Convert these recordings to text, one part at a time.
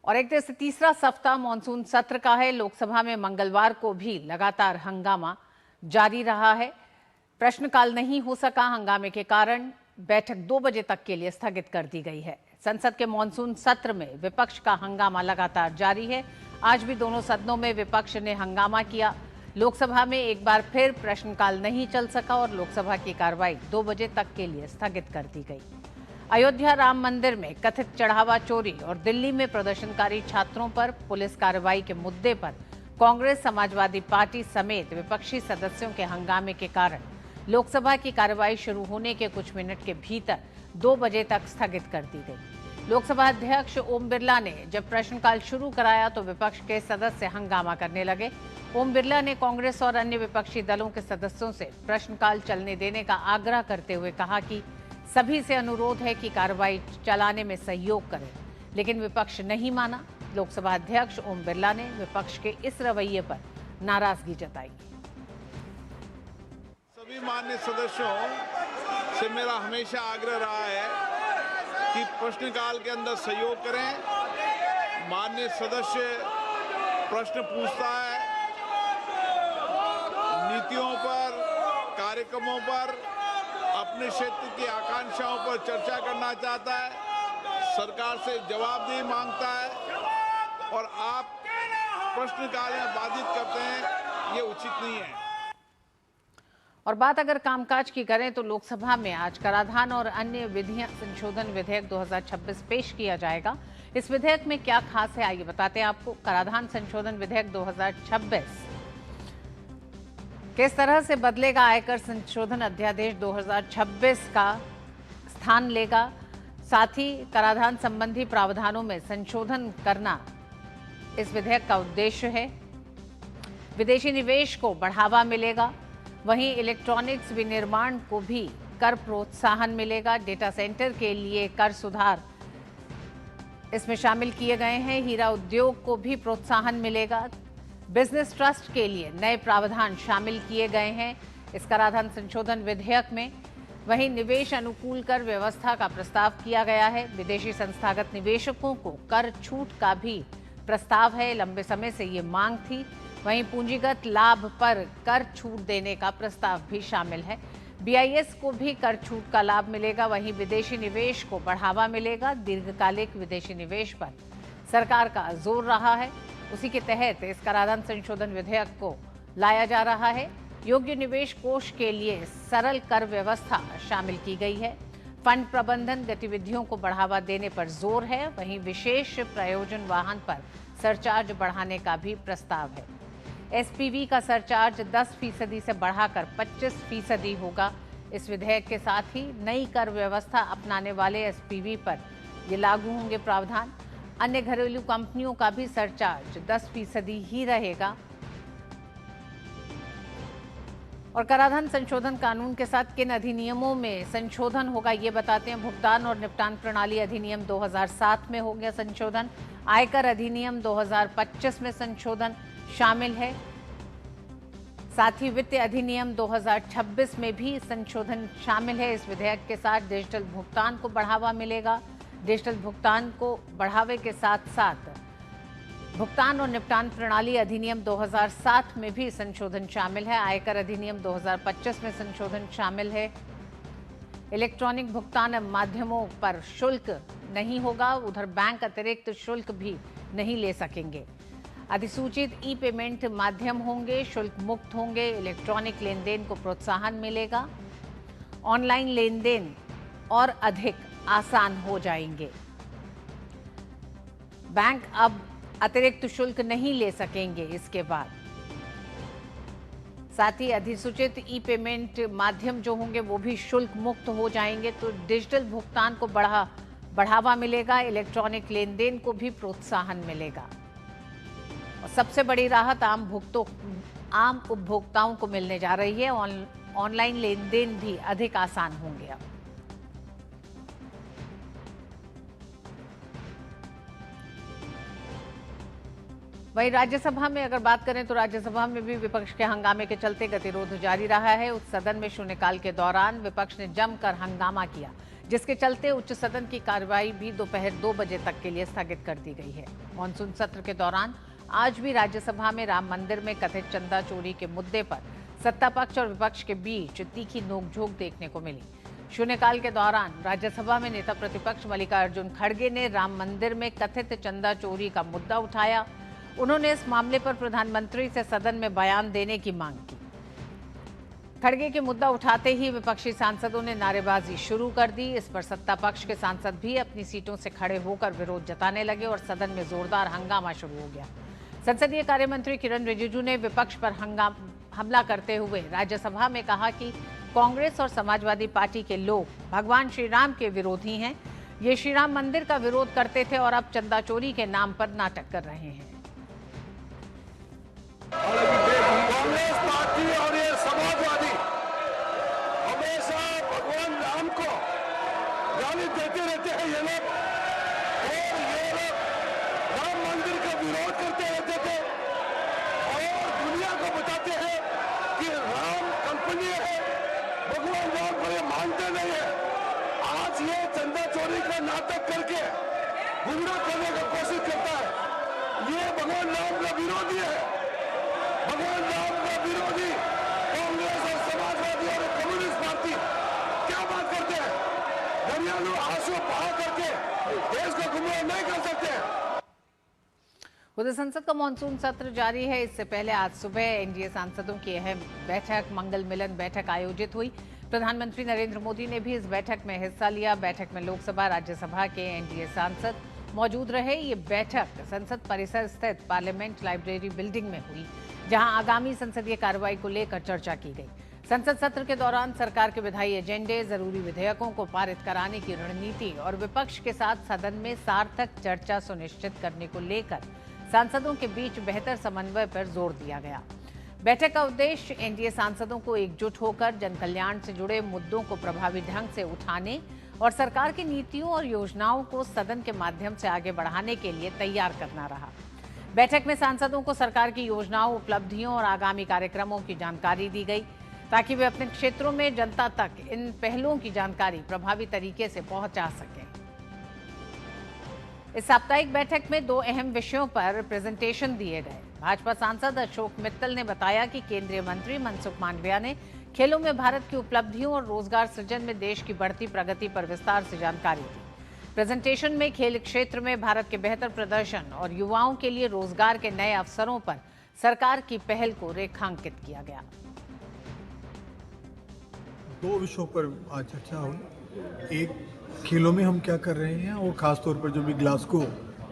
और एक तरह से तीसरा सप्ताह मानसून सत्र का है। लोकसभा में मंगलवार को भी लगातार हंगामा जारी रहा है। प्रश्नकाल नहीं हो सका। हंगामे के कारण बैठक 2 बजे तक के लिए स्थगित कर दी गई है। संसद के मानसून सत्र में विपक्ष का हंगामा लगातार जारी है। आज भी दोनों सदनों में विपक्ष ने हंगामा किया। लोकसभा में एक बार फिर प्रश्नकाल नहीं चल सका और लोकसभा की कार्रवाई 2 बजे तक के लिए स्थगित कर दी गई। अयोध्या राम मंदिर में कथित चढ़ावा चोरी और दिल्ली में प्रदर्शनकारी छात्रों पर पुलिस कार्रवाई के मुद्दे पर कांग्रेस, समाजवादी पार्टी समेत विपक्षी सदस्यों के हंगामे के कारण लोकसभा की कार्रवाई शुरू होने के कुछ मिनट के भीतर 2 बजे तक स्थगित कर दी गई। लोकसभा अध्यक्ष ओम बिरला ने जब प्रश्नकाल शुरू कराया तो विपक्ष के सदस्य हंगामा करने लगे। ओम बिरला ने कांग्रेस और अन्य विपक्षी दलों के सदस्यों से प्रश्नकाल चलने देने का आग्रह करते हुए कहा कि सभी से अनुरोध है कि कार्रवाई चलाने में सहयोग करें, लेकिन विपक्ष नहीं माना। लोकसभा अध्यक्ष ओम बिरला ने विपक्ष के इस रवैये पर नाराजगी जताई। सभी माननीय सदस्यों से मेरा हमेशा आग्रह रहा है कि प्रश्नकाल के अंदर सहयोग करें। माननीय सदस्य प्रश्न पूछता है, नीतियों पर, कार्यक्रमों पर, अपने क्षेत्र की आकांक्षाओं पर चर्चा करना चाहता है, सरकार से जवाबदेही मांगता है और आप प्रश्नकाल में बाधित करते हैं, ये उचित नहीं है। और बात अगर कामकाज की करें तो लोकसभा में आज कराधान और अन्य विधियां संशोधन विधेयक 2026 पेश किया जाएगा। इस विधेयक में क्या खास है, आइए बताते हैं आपको। कराधान संशोधन विधेयक 2026 किस तरह से बदलेगा, आयकर संशोधन अध्यादेश 2026 का स्थान लेगा। साथ ही कराधान संबंधी प्रावधानों में संशोधन करना इस विधेयक का उद्देश्य है। विदेशी निवेश को बढ़ावा मिलेगा। वहीं इलेक्ट्रॉनिक्स विनिर्माण को भी कर प्रोत्साहन मिलेगा। डेटा सेंटर के लिए कर सुधार इसमें शामिल किए गए हैं। हीरा उद्योग को भी प्रोत्साहन मिलेगा। बिजनेस ट्रस्ट के लिए नए प्रावधान शामिल किए गए हैं इस कराधान संशोधन विधेयक में। वहीं निवेश अनुकूल कर व्यवस्था का प्रस्ताव किया गया है। विदेशी संस्थागत निवेशकों को कर छूट का भी प्रस्ताव है। लंबे समय से ये मांग थी। वहीं पूंजीगत लाभ पर कर छूट देने का प्रस्ताव भी शामिल है। बीआईएस को भी कर छूट का लाभ मिलेगा। वहीं विदेशी निवेश को बढ़ावा मिलेगा। दीर्घकालिक विदेशी निवेश पर सरकार का जोर रहा है, उसी के तहत इस कराधान संशोधन विधेयक को लाया जा रहा है। योग्य निवेश कोष के लिए सरल कर व्यवस्था शामिल की गई है। फंड प्रबंधन गतिविधियों को बढ़ावा देने पर जोर है। वहीं विशेष प्रयोजन वाहन पर सरचार्ज बढ़ाने का भी प्रस्ताव है। एसपीवी का सरचार्ज 10% से बढ़ाकर 25% होगा। इस विधेयक के साथ ही नई कर व्यवस्था अपनाने वाले एसपीवी पर ये लागू होंगे प्रावधान। अन्य घरेलू कंपनियों का भी सरचार्ज 10% ही रहेगा। और कराधान संशोधन कानून के साथ किन अधिनियमों में संशोधन होगा, ये बताते हैं। भुगतान और निपटान प्रणाली अधिनियम 2007 में हो गया संशोधन। आयकर अधिनियम 2025 में संशोधन शामिल है। साथ ही वित्त अधिनियम 2026 में भी संशोधन शामिल है। इस विधेयक के साथ डिजिटल भुगतान को बढ़ावा मिलेगा। डिजिटल भुगतान को बढ़ावे के साथ साथ भुगतान और निपटान प्रणाली अधिनियम 2007 में भी संशोधन शामिल है। आयकर अधिनियम 2025 में संशोधन शामिल है। इलेक्ट्रॉनिक भुगतान माध्यमों पर शुल्क नहीं होगा। उधर बैंक अतिरिक्त शुल्क भी नहीं ले सकेंगे। अधिसूचित ई पेमेंट माध्यम होंगे, शुल्क मुक्त होंगे। इलेक्ट्रॉनिक लेन देन को प्रोत्साहन मिलेगा। ऑनलाइन लेन देन और अधिक आसान हो जाएंगे। बैंक अब अतिरिक्त शुल्क नहीं ले सकेंगे इसके बाद। साथ ही अधिसूचित ई पेमेंट माध्यम जो होंगे वो भी शुल्क मुक्त हो जाएंगे। तो डिजिटल भुगतान को बढ़ावा मिलेगा। इलेक्ट्रॉनिक लेन देन को भी प्रोत्साहन मिलेगा। और सबसे बड़ी राहत आम उपभोक्ताओं को मिलने जा रही है। ऑनलाइन लेन देन भी अधिक आसान होंगे। अब वहीं राज्यसभा में अगर बात करें तो राज्यसभा में भी विपक्ष के हंगामे के चलते गतिरोध जारी रहा है। उस सदन में शून्यकाल के दौरान विपक्ष ने जमकर हंगामा किया। जिसके चलते उच्च सदन की कार्रवाई भी दोपहर 2 बजे तक के लिए स्थगित कर दी गई है। मानसून सत्र के दौरान आज भी राज्यसभा में राम मंदिर में कथित चंदा चोरी के मुद्दे पर सत्ता पक्ष और विपक्ष के बीच तीखी नोकझोंक देखने को मिली। शून्यकाल के दौरान राज्यसभा में नेता प्रतिपक्ष मल्लिकार्जुन खड़गे ने राम मंदिर में कथित चंदा चोरी का मुद्दा उठाया। उन्होंने इस मामले पर प्रधानमंत्री से सदन में बयान देने की मांग की। खड़गे के मुद्दा उठाते ही विपक्षी सांसदों ने नारेबाजी शुरू कर दी। इस पर सत्ता पक्ष के सांसद भी अपनी सीटों से खड़े होकर विरोध जताने लगे और सदन में जोरदार हंगामा शुरू हो गया। संसदीय कार्य मंत्री किरण रिजिजू ने विपक्ष पर हमला करते हुए राज्यसभा में कहा कि कांग्रेस और समाजवादी पार्टी के लोग भगवान श्री राम के विरोधी हैं। ये श्री राम मंदिर का विरोध करते थे और अब चंदा चोरी के नाम पर नाटक कर रहे हैं। कांग्रेस पार्टी और ये समाजवादी हमेशा भगवान राम को गाली देते रहते हैं ये लोग, और ये लोग राम मंदिर का विरोध करते रहते थे और दुनिया को बताते हैं कि राम कंपनी है, भगवान राम को ये मानते नहीं है। आज ये चंदा चोरी का नाटक करके गुमराह करने का कोशिश करता है। ये भगवान राम का विरोधी है। भगवान राम का विरोधी कांग्रेस और समाजवादी और कम्युनिस्ट पार्टी क्या बात करते हैं? दरियालू आंसू बहा करके देश को गुमराह नहीं कर सकते। उधर संसद का मानसून सत्र जारी है। इससे पहले आज सुबह एनडीए सांसदों की अहम बैठक मंगल मिलन बैठक आयोजित हुई। प्रधानमंत्री नरेंद्र मोदी ने भी इस बैठक में हिस्सा लिया। बैठक में लोकसभा राज्यसभा के एनडीए सांसद मौजूद रहे। ये बैठक संसद परिसर स्थित पार्लियामेंट लाइब्रेरी बिल्डिंग में हुई, जहां आगामी संसदीय कार्रवाई को लेकर चर्चा की गई। संसद सत्र के दौरान सरकार के विधायी एजेंडे, जरूरी विधेयकों को पारित कराने की रणनीति और विपक्ष के साथ सदन में सार्थक चर्चा सुनिश्चित करने को लेकर सांसदों के बीच बेहतर समन्वय पर जोर दिया गया। बैठक का उद्देश्य एनडीए सांसदों को एकजुट होकर जनकल्याण से जुड़े मुद्दों को प्रभावी ढंग से उठाने और सरकार की नीतियों और योजनाओं को सदन के माध्यम से आगे बढ़ाने के लिए तैयार करना रहा। बैठक में सांसदों को सरकार की योजनाओं, उपलब्धियों और आगामी कार्यक्रमों की जानकारी दी गई, ताकि वे अपने क्षेत्रों में जनता तक इन पहलों की जानकारी प्रभावी तरीके से पहुंचा सकें। इस साप्ताहिक बैठक में 2 अहम विषयों पर प्रेजेंटेशन दिए गए। भाजपा सांसद अशोक मित्तल ने बताया कि केंद्रीय मंत्री मनसुख मांडविया ने खेलों में भारत की उपलब्धियों और रोजगार सृजन में देश की बढ़ती प्रगति पर विस्तार से जानकारी दी। प्रेजेंटेशन में खेल क्षेत्र में भारत के बेहतर प्रदर्शन और युवाओं के लिए रोजगार के नए अवसरों पर सरकार की पहल को रेखांकित किया गया। 2 विषयों पर आज चर्चा हुई। एक, खेलों में हम क्या कर रहे हैं, और ख़ास तौर पर जो भी ग्लासगो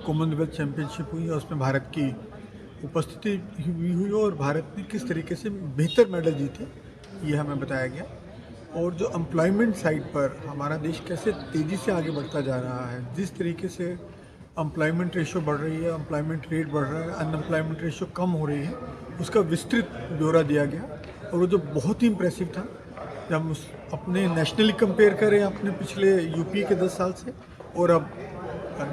कॉमनवेल्थ चैंपियनशिप हुई है उसमें भारत की उपस्थिति भी हुई और भारत ने किस तरीके से बेहतर मेडल जीते, ये हमें बताया गया। और जो एम्प्लॉयमेंट साइड पर हमारा देश कैसे तेज़ी से आगे बढ़ता जा रहा है, जिस तरीके से एम्प्लॉयमेंट रेशो बढ़ रही है, एम्प्लॉयमेंट रेट बढ़ रहा है, अनएम्प्लॉयमेंट रेशो कम हो रही है, उसका विस्तृत ब्यौरा दिया गया। और वो जो बहुत ही इम्प्रेसिव था, जब हम अपने नेशनली कंपेयर करें अपने पिछले यूपी के 10 साल से और अब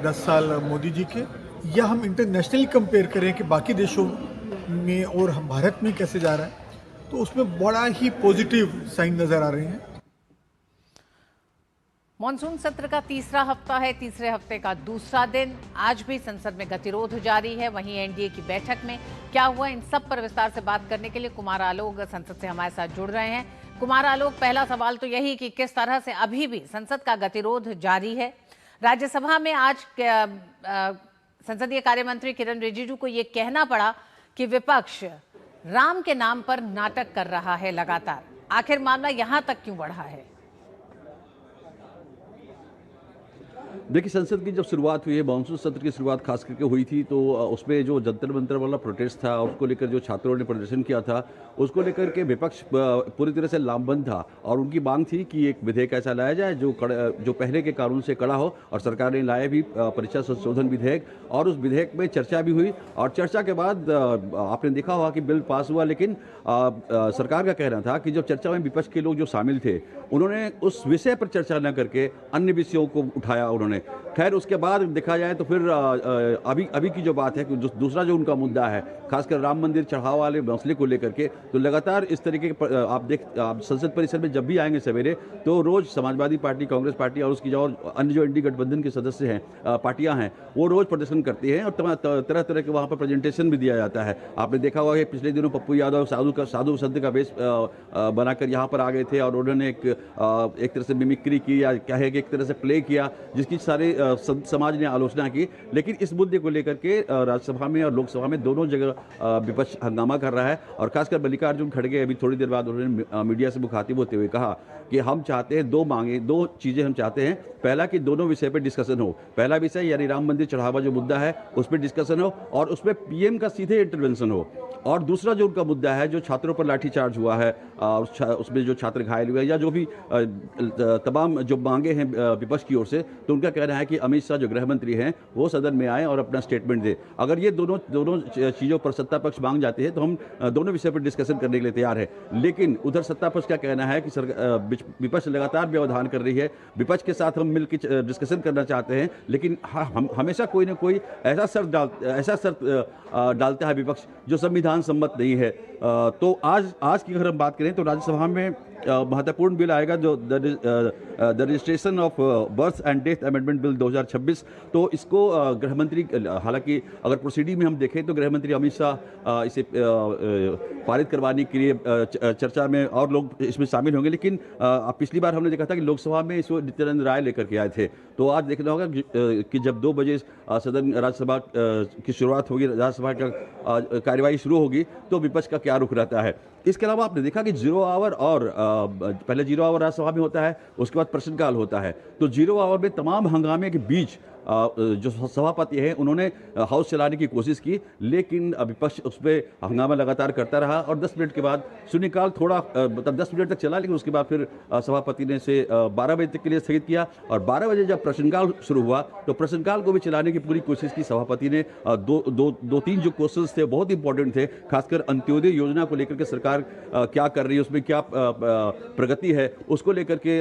10 साल मोदी जी के, या हम इंटरनेशनली कंपेयर करें कि बाकी देशों में और हम भारत में कैसे जा रहा है, तो उसमें बड़ा ही पॉजिटिव साइन नजर आ रहे हैं। मॉनसून सत्र का तीसरा हफ्ता है, तीसरे हफ्ते का दूसरा दिन। आज भी संसद में गतिरोध जारी है। वहीं एनडीए की बैठक में क्या हुआ, इन सब पर विस्तार से बात करने के लिए कुमार आलोक संसद से हमारे साथ जुड़ रहे हैं। कुमार आलोक, पहला सवाल तो यही कि किस तरह से अभी भी संसद का गतिरोध जारी है। राज्यसभा में आज संसदीय कार्य मंत्री किरण रिजिजू को यह कहना पड़ा कि विपक्ष राम के नाम पर नाटक कर रहा है लगातार। आखिर मामला यहां तक क्यों बढ़ा है? देखिए, संसद की जब शुरुआत हुई है, मानसून सत्र की शुरुआत खास करके हुई थी, तो उसमें जो जंतर मंतर वाला प्रोटेस्ट था, उसको लेकर जो छात्रों ने प्रदर्शन किया था, उसको लेकर के विपक्ष पूरी तरह से लामबंद था और उनकी मांग थी कि एक विधेयक ऐसा लाया जाए जो पहले के कानून से कड़ा हो। और सरकार ने लाया भी परीक्षा संशोधन विधेयक, और उस विधेयक में चर्चा भी हुई। और चर्चा के बाद आपने देखा होगा कि बिल पास हुआ, लेकिन सरकार का कहना था कि जब चर्चा में विपक्ष के लोग जो शामिल थे, उन्होंने उस विषय पर चर्चा न करके अन्य विषयों को उठाया उन्होंने। उन्होंने। खैर उसके बाद देखा जाए तो फिर अभी की जो बात है कि दूसरा जो उनका मुद्दा है, खासकर राम मंदिर चढ़ावा वाले मसले को लेकर के, तो लगातार इस तरीके के आप संसद परिसर में जब भी आएंगे सवेरे तो रोज समाजवादी पार्टी, कांग्रेस पार्टी और उसकी जो अन्य जो इंडी गठबंधन के सदस्य हैं, पार्टियां हैं, वो रोज प्रदर्शन करती हैं और तरह तरह के वहाँ पर प्रेजेंटेशन भी दिया जाता है। आपने देखा होगा कि पिछले दिनों पप्पू यादव साधु संत का वेश बनाकर यहाँ पर आ गए थे और उन्होंने एक तरह से मिमिक्री की या क्या है कि एक तरह से प्ले किया, जिसकी सारे संत समाज ने आलोचना की। लेकिन इस मुद्दे को लेकर के राज्यसभा में और लोकसभा में दोनों जगह विपक्ष हंगामा कर रहा है और खासकर मल्लिकार्जुन खड़गे अभी थोड़ी देर बाद उन्होंने मीडिया से मुखातिब होते हुए कहा कि हम चाहते हैं दो चीज़ें हम चाहते हैं। पहला कि दोनों विषय पर डिस्कशन हो। पहला विषय यानी राम मंदिर चढ़ावा जो मुद्दा है उस पर डिस्कशन हो और उसमें पीएम का सीधे इंटरवेंशन हो। और दूसरा जो उनका मुद्दा है, जो छात्रों पर लाठीचार्ज हुआ है, उसमें जो छात्र घायल हुए या जो भी तमाम जो मांगे हैं विपक्ष की ओर से, तो उनका कहना है कि अमित शाह जो गृह मंत्री हैं वो सदन में आए और अपना स्टेटमेंट दे। अगर ये दोनों चीज़ों पर सत्ता पक्ष मांग जाती है तो हम दोनों विषय पर डिस्कशन करने के लिए तैयार है। लेकिन उधर सत्ता पक्ष का कहना है कि विपक्ष लगातार व्यवधान कर रही है, विपक्ष के साथ हम मिलकर डिस्कशन करना चाहते हैं, लेकिन हम हमेशा कोई ना कोई ऐसा शर्त डालता है विपक्ष जो संविधान सम्मत नहीं है। तो आज की अगर हम बात करें तो राज्यसभा में महत्वपूर्ण बिल आएगा जो the registration of birth and death amendment bill 2026। तो इसको गृह मंत्री, हालांकि अगर प्रोसीडिंग में हम देखें तो गृह मंत्री अमित शाह इसे पारित करवाने के लिए चर्चा में और लोग इसमें शामिल होंगे। लेकिन पिछली बार हमने देखा था कि लोकसभा में इसको नित्यानंद राय लेकर के आए थे। तो आज देखना होगा कि जब 2 बजे सदन राज्यसभा की शुरुआत होगी, राज्यसभा का कार्यवाही शुरू होगी, तो विपक्ष का क्या रुख रहता है। इसके अलावा आपने देखा कि 0 आवर और पहले 0 आवर राज्यसभा में होता है, उसके बाद प्रश्नकाल होता है। तो 0 आवर में तमाम हंगामे के बीच जो सभापति हैं उन्होंने हाउस चलाने की कोशिश की, लेकिन विपक्ष उस पर हंगामा लगातार करता रहा और 10 मिनट के बाद शून्यकाल थोड़ा मतलब 10 मिनट तक चला, लेकिन उसके बाद फिर सभापति ने इसे 12 बजे तक के लिए स्थगित किया। और 12 बजे जब प्रश्नकाल शुरू हुआ तो प्रश्नकाल को भी चलाने की पूरी कोशिश की सभापति ने। दो तीन जो क्वेश्चंस थे बहुत इंपॉर्टेंट थे, खासकर अंत्योदय योजना को लेकर के सरकार क्या कर रही है, उसमें क्या प्रगति है, उसको लेकर के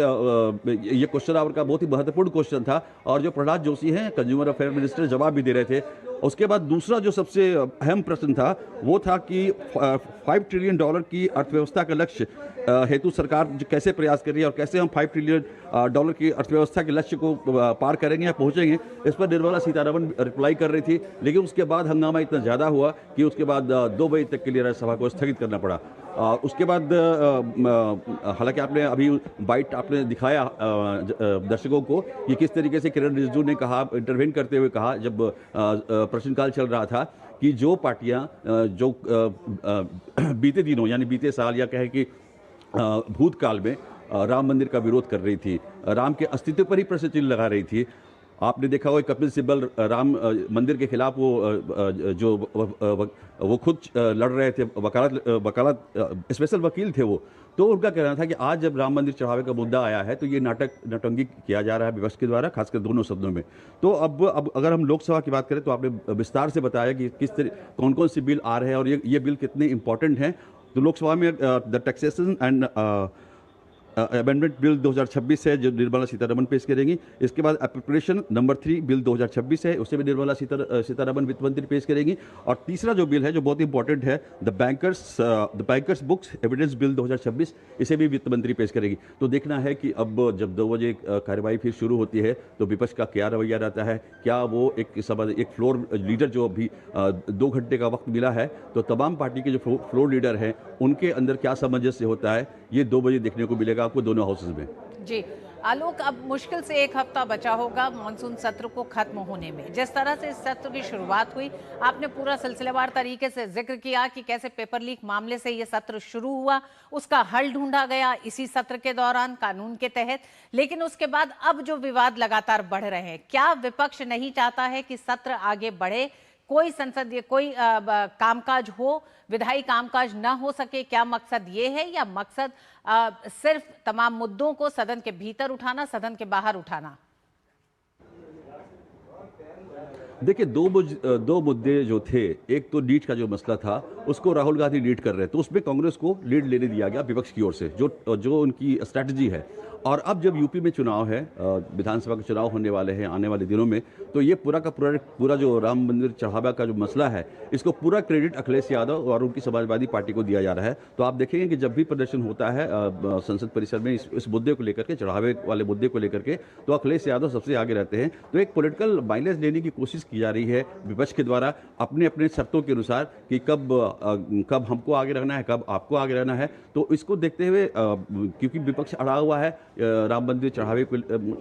ये क्वेश्चन आवर का बहुत ही महत्वपूर्ण क्वेश्चन था। और जो प्रहलाद जोशी हैं कंज्यूमर अफेयर मिनिस्टर जवाब भी दे रहे थे। उसके बाद दूसरा जो सबसे अहम प्रश्न था वो था कि $5 ट्रिलियन की अर्थव्यवस्था का लक्ष्य हेतु सरकार कैसे प्रयास कर रही है और कैसे हम $5 ट्रिलियन की अर्थव्यवस्था के लक्ष्य को पार करेंगे या पहुंचेंगे। इस पर निर्मला सीतारमण रिप्लाई कर रही थी, लेकिन उसके बाद हंगामा इतना ज़्यादा हुआ कि उसके बाद 2 बजे तक के लिए राज्यसभा को स्थगित करना पड़ा। उसके बाद हालांकि आपने अभी बाइट आपने दिखाया दर्शकों को कि किस तरीके से किरण रिजिजू ने कहा, इंटरवेन करते हुए कहा जब प्रश्नकाल चल रहा था, कि जो पार्टियां जो बीते दिनों यानी बीते साल या कहे कि भूतकाल में राम मंदिर का विरोध कर रही थी, राम के अस्तित्व पर ही प्रश्न चिन्ह लगा रही थी। आपने देखा होगा कपिल सिब्बल राम मंदिर के खिलाफ वो खुद लड़ रहे थे, वकालत स्पेशल वकील थे वो। तो उनका कहना था कि आज जब राम मंदिर चढ़ावे का मुद्दा आया है तो ये नौटंकी किया जा रहा है विपक्ष के द्वारा, खासकर दोनों शब्दों में। तो अब अगर हम लोकसभा की बात करें तो आपने विस्तार से बताया कि कौन कौन से बिल आ रहे हैं और ये बिल कितने इंपॉर्टेंट हैं। तो लोकसभा में the taxation and amendment bill 2026 है जो निर्मला सीतारमण पेश करेंगी। इसके बाद एप्रोप्रिएशन नंबर 3 बिल 2026 है, उसे भी निर्मला सीतारमण वित्त मंत्री पेश करेंगी। और तीसरा जो बिल है जो बहुत इंपॉर्टेंट है, the bankers books evidence bill 2026, इसे भी वित्त मंत्री पेश करेगी। तो देखना है कि अब जब 2 बजे कार्यवाही फिर शुरू होती है तो विपक्ष का क्या रवैया रहता है। क्या वो एक फ्लोर लीडर जो अभी 2 घंटे का वक्त मिला है, तो तमाम पार्टी के जो फ्लोर लीडर हैं उनके अंदर क्या सामंजस्य होता है, ये 2 बजे देखने को मिलेगा आपको दोनों हाउसेज में। जी आलोक, अब मुश्किल से 1 हफ्ता बचा होगा मानसून सत्र को खत्म होने में। जिस तरह से इस सत्र की शुरुआत हुई, आपने पूरा सिलसिलेवार तरीके से जिक्र किया कि कैसे पेपर लीक मामले से ये सत्र शुरू हुआ, उसका हल ढूंढा गया इसी सत्र के दौरान कानून के तहत। लेकिन उसके बाद अब जो विवाद लगातार बढ़ रहे हैं, क्या विपक्ष नहीं चाहता है कि सत्र आगे बढ़े, कोई संसदीय कोई कामकाज हो, विधायी कामकाज न हो सके? क्या मकसद ये है या मकसद सिर्फ तमाम मुद्दों को सदन के भीतर उठाना, सदन के बाहर उठाना? देखिए, दो मुद्दे जो थे, एक तो नीट का जो मसला था उसको राहुल गांधी लीड कर रहे थे, तो उसमें कांग्रेस को लीड लेने दिया गया विपक्ष की ओर से, जो उनकी स्ट्रैटेजी है। और अब जब यूपी में चुनाव है, विधानसभा के चुनाव होने वाले हैं आने वाले दिनों में, तो ये पूरा का पूरा जो राम मंदिर चढ़ावा का जो मसला है, इसको पूरा क्रेडिट अखिलेश यादव और उनकी समाजवादी पार्टी को दिया जा रहा है। तो आप देखेंगे कि जब भी प्रदर्शन होता है संसद परिसर में इस मुद्दे को लेकर के, चढ़ावे वाले मुद्दे को लेकर के, तो अखिलेश यादव सबसे आगे रहते हैं। तो एक पॉलिटिकल माइलेज लेने की कोशिश की जा रही है विपक्ष के द्वारा अपने अपने शर्तों के अनुसार कि कब हमको आगे रहना है, कब आपको आगे रहना है। तो इसको देखते हुए क्योंकि विपक्ष अड़ा हुआ है राम मंदिर चढ़ावे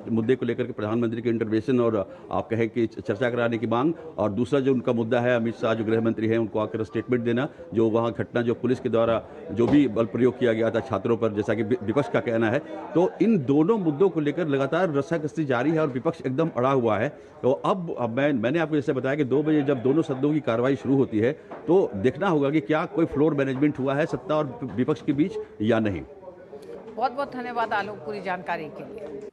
मुद्दे को लेकर के, प्रधानमंत्री के इंटरवेंशन और आप कहें कि चर्चा कराने की मांग, और दूसरा जो उनका मुद्दा है अमित शाह जो गृह मंत्री हैं उनको आकर स्टेटमेंट देना, जो वहाँ घटना जो पुलिस के द्वारा जो भी बल प्रयोग किया गया था छात्रों पर, जैसा कि विपक्ष का कहना है। तो इन दोनों मुद्दों को लेकर लगातार रस्साकसी जारी है और विपक्ष एकदम अड़ा हुआ है। तो अब मैंने आपको जैसे बताया कि 2 बजे जब दोनों सदनों की कार्रवाई शुरू होती है तो देखना होगा कि क्या कोई फ्लोर मैनेजमेंट हुआ है सत्ता और विपक्ष के बीच या नहीं। बहुत बहुत धन्यवाद आलोक पूरी जानकारी के लिए।